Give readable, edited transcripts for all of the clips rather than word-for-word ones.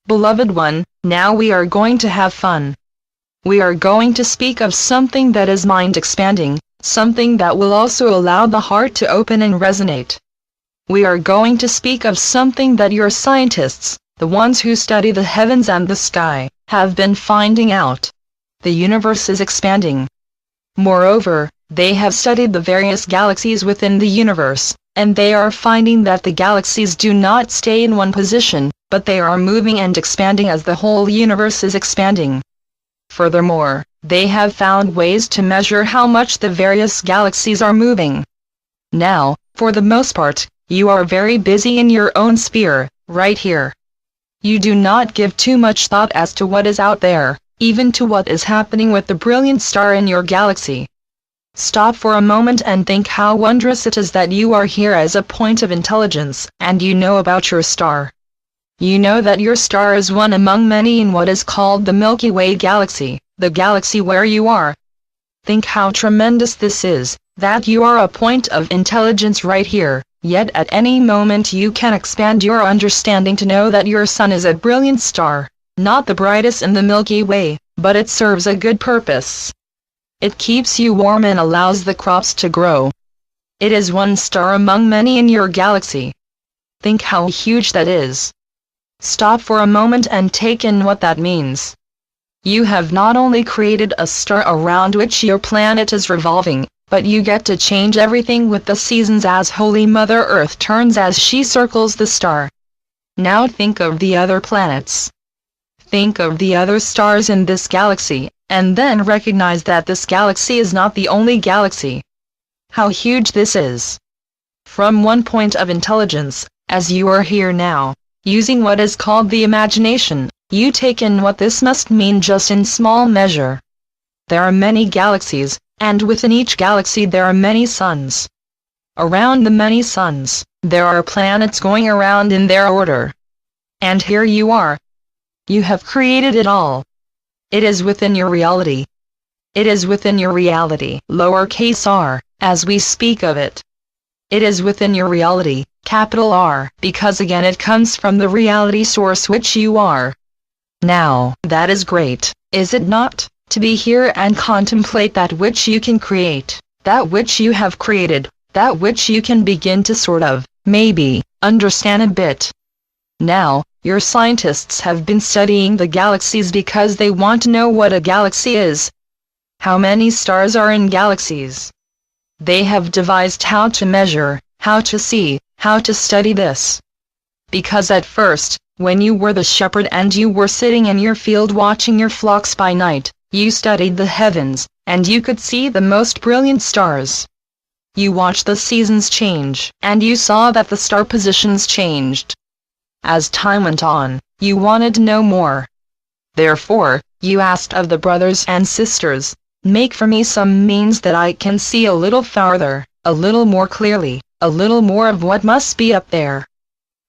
Beloved one, now we are going to have fun. We are going to speak of something that is mind-expanding, something that will also allow the heart to open and resonate. We are going to speak of something that your scientists, the ones who study the heavens and the sky, have been finding out. The universe is expanding. Moreover, they have studied the various galaxies within the universe, and they are finding that the galaxies do not stay in one position, but they are moving and expanding as the whole universe is expanding. Furthermore, they have found ways to measure how much the various galaxies are moving. Now, for the most part, you are very busy in your own sphere, right here. You do not give too much thought as to what is out there, even to what is happening with the brilliant star in your galaxy. Stop for a moment and think how wondrous it is that you are here as a point of intelligence, and you know about your star. You know that your star is one among many in what is called the Milky Way galaxy, the galaxy where you are. Think how tremendous this is, that you are a point of intelligence right here, yet at any moment you can expand your understanding to know that your sun is a brilliant star, not the brightest in the Milky Way, but it serves a good purpose. It keeps you warm and allows the crops to grow. It is one star among many in your galaxy. Think how huge that is. Stop for a moment and take in what that means. You have not only created a star around which your planet is revolving, but you get to change everything with the seasons as Holy Mother Earth turns as she circles the star. Now think of the other planets. Think of the other stars in this galaxy, and then recognize that this galaxy is not the only galaxy. How huge this is. From one point of intelligence, as you are here now, using what is called the imagination, you take in what this must mean just in small measure. There are many galaxies, and within each galaxy there are many suns. Around the many suns, there are planets going around in their order. And here you are. You have created it all. It is within your reality. It is within your reality, lowercase r, as we speak of it. It is within your reality, capital R, because again it comes from the reality source which you are. Now, that is great, is it not, to be here and contemplate that which you can create, that which you have created, that which you can begin to sort of, maybe, understand a bit. Now, your scientists have been studying the galaxies because they want to know what a galaxy is. How many stars are in galaxies? They have devised how to measure, how to see, how to study this. Because at first, when you were the shepherd and you were sitting in your field watching your flocks by night, you studied the heavens, and you could see the most brilliant stars. You watched the seasons change, and you saw that the star positions changed. As time went on, you wanted to know more. Therefore, you asked of the brothers and sisters, make for me some means that I can see a little farther, a little more clearly, a little more of what must be up there.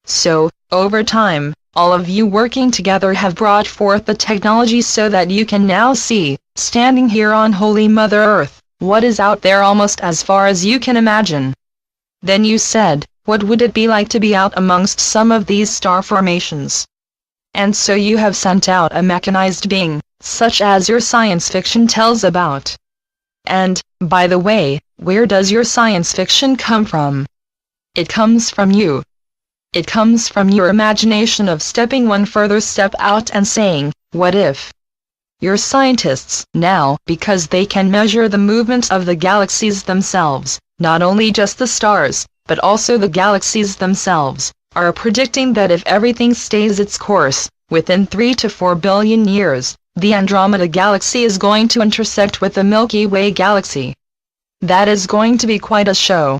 So, over time, all of you working together have brought forth the technology so that you can now see, standing here on Holy Mother Earth, what is out there almost as far as you can imagine. Then you said, what would it be like to be out amongst some of these star formations? And so you have sent out a mechanized being, such as your science fiction tells about. And, by the way, where does your science fiction come from? It comes from you. It comes from your imagination of stepping one further step out and saying, what if? Your scientists, now, because they can measure the movement of the galaxies themselves, not only just the stars, but also the galaxies themselves, are predicting that if everything stays its course, within 3 to 4 billion years, the Andromeda Galaxy is going to intersect with the Milky Way Galaxy. That is going to be quite a show.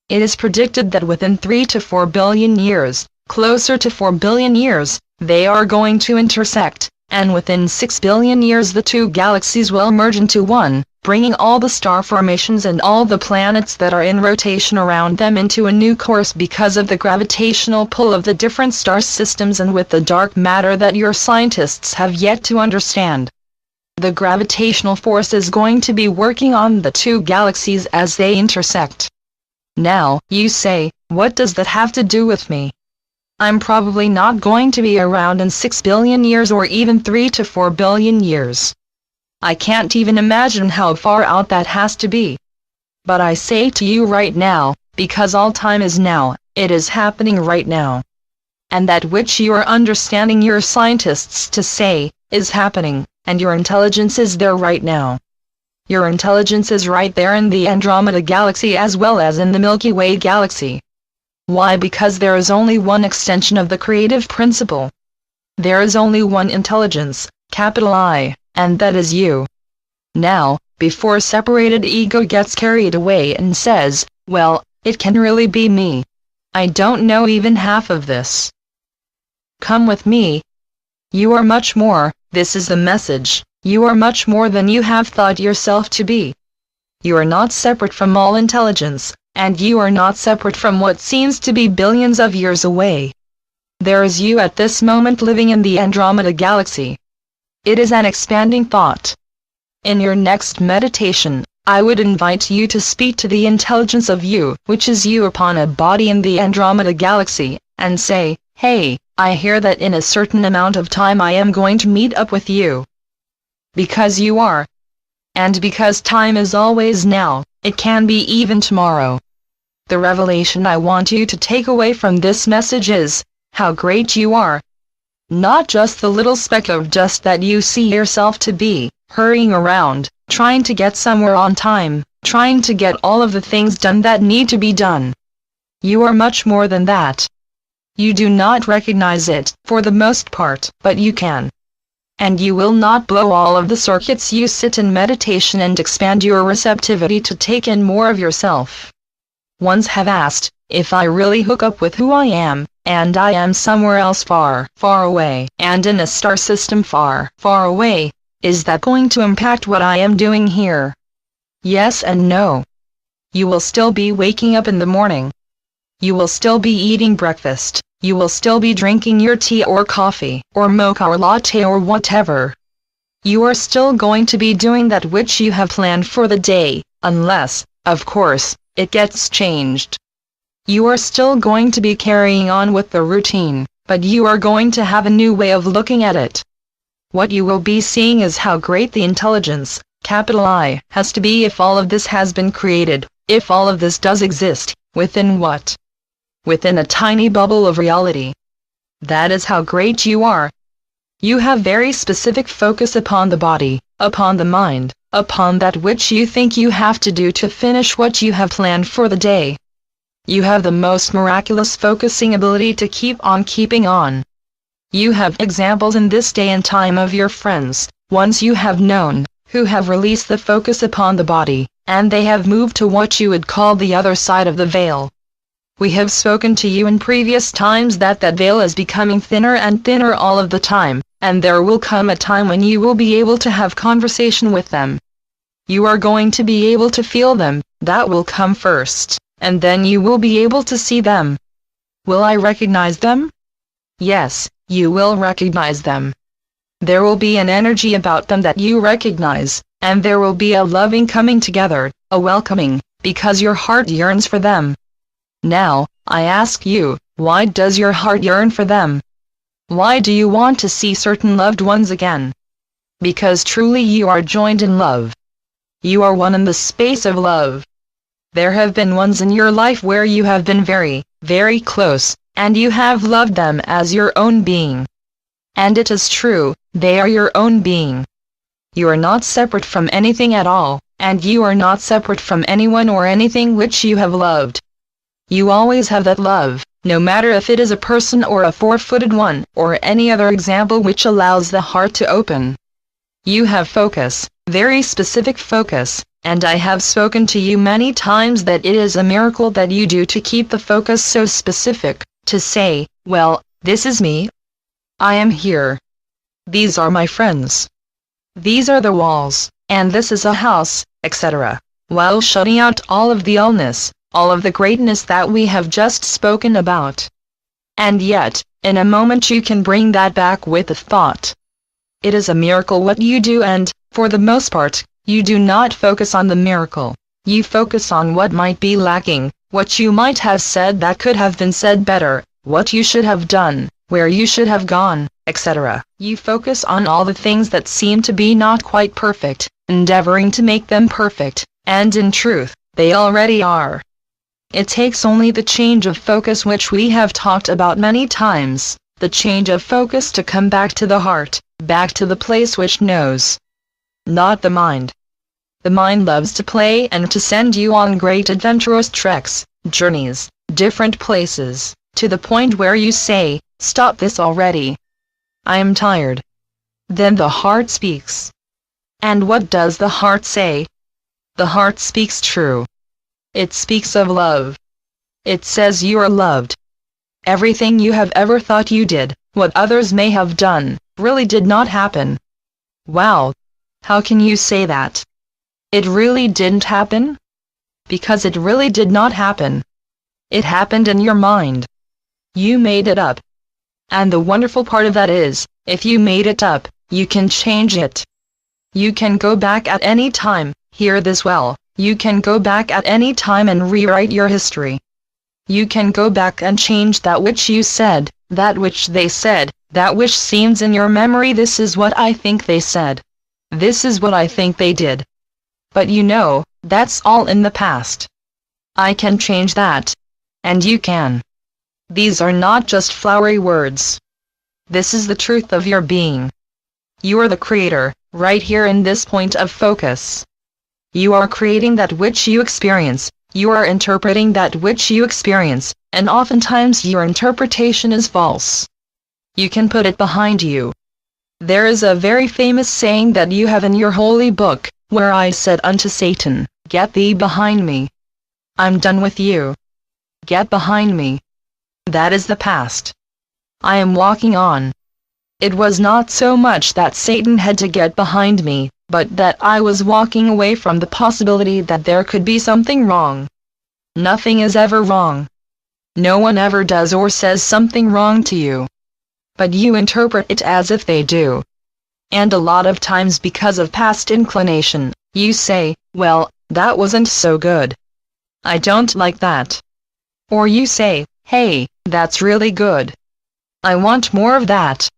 It is predicted that within 3 to 4 billion years, closer to 4 billion years, they are going to intersect, and within 6 billion years the two galaxies will merge into one, bringing all the star formations and all the planets that are in rotation around them into a new course because of the gravitational pull of the different star systems and with the dark matter that your scientists have yet to understand. The gravitational force is going to be working on the two galaxies as they intersect. Now, you say, what does that have to do with me? I'm probably not going to be around in 6 billion years or even 3 to 4 billion years. I can't even imagine how far out that has to be. But I say to you right now, because all time is now, it is happening right now. And that which you are understanding your scientists to say, is happening, and your intelligence is there right now. Your intelligence is right there in the Andromeda Galaxy as well as in the Milky Way Galaxy. Why? Because there is only one extension of the creative principle. There is only one intelligence, capital I, and that is you. Now, before separated ego gets carried away and says, well, it can really be me. I don't know even half of this. Come with me. You are much more, this is the message, you are much more than you have thought yourself to be. You are not separate from all intelligence, and you are not separate from what seems to be billions of years away. There is you at this moment living in the Andromeda Galaxy. It is an expanding thought. In your next meditation, I would invite you to speak to the intelligence of you, which is you upon a body in the Andromeda Galaxy, and say, hey, I hear that in a certain amount of time I am going to meet up with you. Because you are. And because time is always now, it can be even tomorrow. The revelation I want you to take away from this message is, how great you are. Not just the little speck of dust that you see yourself to be, hurrying around, trying to get somewhere on time, trying to get all of the things done that need to be done. You are much more than that. You do not recognize it, for the most part, but you can. And you will not blow all of the circuits. You sit in meditation and expand your receptivity to take in more of yourself. Ones have asked, if I really hook up with who I am, and I am somewhere else far, far away, and in a star system far, far away, is that going to impact what I am doing here? Yes and no. You will still be waking up in the morning. You will still be eating breakfast. You will still be drinking your tea or coffee, or mocha or latte or whatever. You are still going to be doing that which you have planned for the day, unless, of course, it gets changed. You are still going to be carrying on with the routine, but you are going to have a new way of looking at it. What you will be seeing is how great the intelligence, capital I, has to be if all of this has been created, if all of this does exist, within what? Within a tiny bubble of reality. That is how great you are. You have very specific focus upon the body, upon the mind, upon that which you think you have to do to finish what you have planned for the day. You have the most miraculous focusing ability to keep on keeping on. You have examples in this day and time of your friends, ones you have known, who have released the focus upon the body, and they have moved to what you would call the other side of the veil. We have spoken to you in previous times that veil is becoming thinner and thinner all of the time, and there will come a time when you will be able to have conversation with them. You are going to be able to feel them, that will come first, and then you will be able to see them. Will I recognize them? Yes, you will recognize them. There will be an energy about them that you recognize, and there will be a loving coming together, a welcoming, because your heart yearns for them. Now, I ask you, why does your heart yearn for them? Why do you want to see certain loved ones again? Because truly you are joined in love. You are one in the space of love. There have been ones in your life where you have been very, very close, and you have loved them as your own being. And it is true, they are your own being. You are not separate from anything at all, and you are not separate from anyone or anything which you have loved. You always have that love, no matter if it is a person or a four-footed one, or any other example which allows the heart to open. You have focus, very specific focus, and I have spoken to you many times that it is a miracle that you do to keep the focus so specific, to say, well, this is me. I am here. These are my friends. These are the walls, and this is a house, etc., while shutting out all of the illness, all of the greatness that we have just spoken about. And yet, in a moment you can bring that back with a thought. It is a miracle what you do, and, for the most part, you do not focus on the miracle. You focus on what might be lacking, what you might have said that could have been said better, what you should have done, where you should have gone, etc. You focus on all the things that seem to be not quite perfect, endeavoring to make them perfect, and in truth, they already are. It takes only the change of focus which we have talked about many times, the change of focus to come back to the heart, back to the place which knows. Not the mind. The mind loves to play and to send you on great adventurous treks, journeys, different places, to the point where you say, "Stop this already. I am tired." Then the heart speaks. And what does the heart say? The heart speaks true. It speaks of love. It says you are loved. Everything you have ever thought you did, what others may have done, really did not happen. Wow! How can you say that? It really didn't happen? Because it really did not happen. It happened in your mind. You made it up. And the wonderful part of that is, if you made it up, you can change it. You can go back at any time, hear this well, you can go back at any time and rewrite your history. You can go back and change that which you said, that which they said, that which seems in your memory. This is what I think they said. This is what I think they did. But you know, that's all in the past. I can change that. And you can. These are not just flowery words. This is the truth of your being. You are the creator, right here in this point of focus. You are creating that which you experience, you are interpreting that which you experience, and oftentimes your interpretation is false. You can put it behind you. There is a very famous saying that you have in your holy book, where I said unto Satan, "Get thee behind me. I'm done with you. Get behind me." That is the past. I am walking on. It was not so much that Satan had to get behind me, but that I was walking away from the possibility that there could be something wrong. Nothing is ever wrong. No one ever does or says something wrong to you. But you interpret it as if they do. And a lot of times because of past inclination, you say, "Well, that wasn't so good. I don't like that." Or you say, "Hey, that's really good. I want more of that."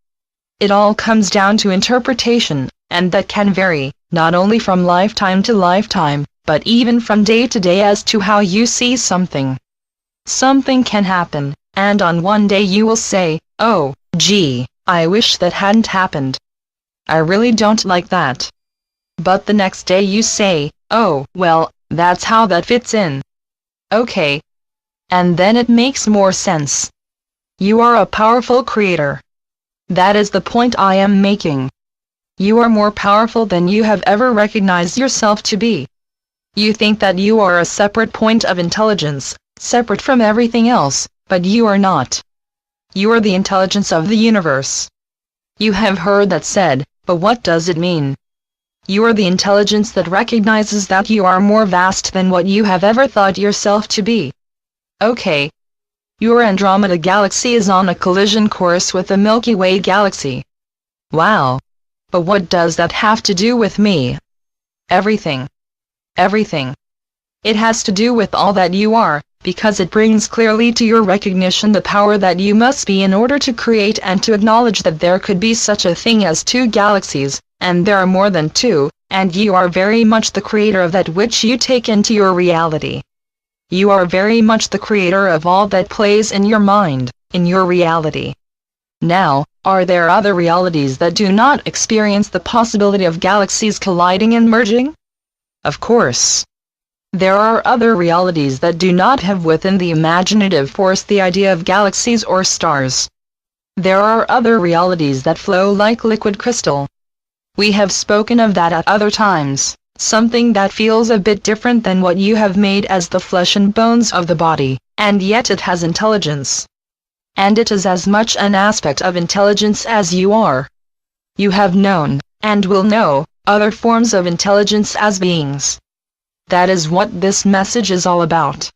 It all comes down to interpretation, and that can vary, not only from lifetime to lifetime, but even from day to day as to how you see something. Something can happen, and on one day you will say, "Oh, gee, I wish that hadn't happened. I really don't like that." But the next day you say, "Oh, well, that's how that fits in. Okay." And then it makes more sense. You are a powerful creator. That is the point I am making. You are more powerful than you have ever recognized yourself to be. You think that you are a separate point of intelligence, separate from everything else, but you are not. You are the intelligence of the universe. You have heard that said, but what does it mean? You are the intelligence that recognizes that you are more vast than what you have ever thought yourself to be. Okay. Your Andromeda galaxy is on a collision course with the Milky Way galaxy. Wow. But what does that have to do with me? Everything. Everything. It has to do with all that you are, because it brings clearly to your recognition the power that you must be in order to create and to acknowledge that there could be such a thing as two galaxies, and there are more than two, and you are very much the creator of that which you take into your reality. You are very much the creator of all that plays in your mind, in your reality. Now, are there other realities that do not experience the possibility of galaxies colliding and merging? Of course. There are other realities that do not have within the imaginative force the idea of galaxies or stars. There are other realities that flow like liquid crystal. We have spoken of that at other times, something that feels a bit different than what you have made as the flesh and bones of the body, and yet it has intelligence. And it is as much an aspect of intelligence as you are. You have known, and will know, other forms of intelligence as beings. That is what this message is all about.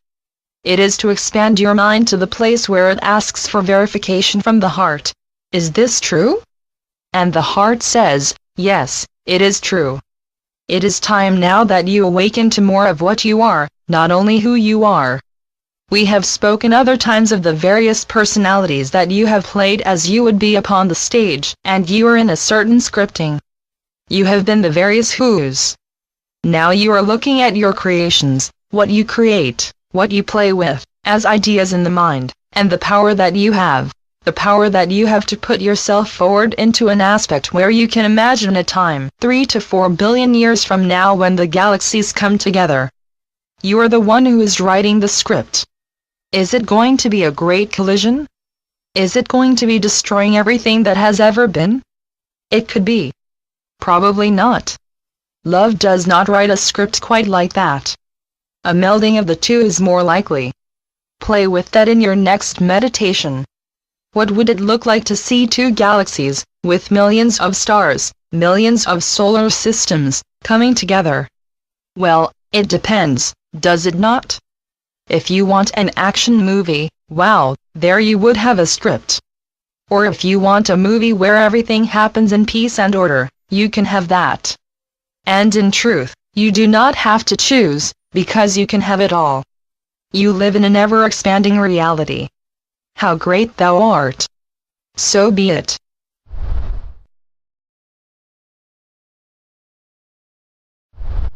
It is to expand your mind to the place where it asks for verification from the heart. Is this true? And the heart says, yes, it is true. It is time now that you awaken to more of what you are, not only who you are. We have spoken other times of the various personalities that you have played as you would be upon the stage, and you are in a certain scripting. You have been the various who's. Now you are looking at your creations, what you create, what you play with, as ideas in the mind, and the power that you have. The power that you have to put yourself forward into an aspect where you can imagine a time 3 to 4 billion years from now when the galaxies come together. You are the one who is writing the script. Is it going to be a great collision? Is it going to be destroying everything that has ever been? It could be. Probably not. Love does not write a script quite like that. A melding of the two is more likely. Play with that in your next meditation. What would it look like to see two galaxies, with millions of stars, millions of solar systems, coming together? Well, it depends, does it not? If you want an action movie, wow, there you would have a script. Or if you want a movie where everything happens in peace and order, you can have that. And in truth, you do not have to choose, because you can have it all. You live in an ever-expanding reality. How great thou art! So be it.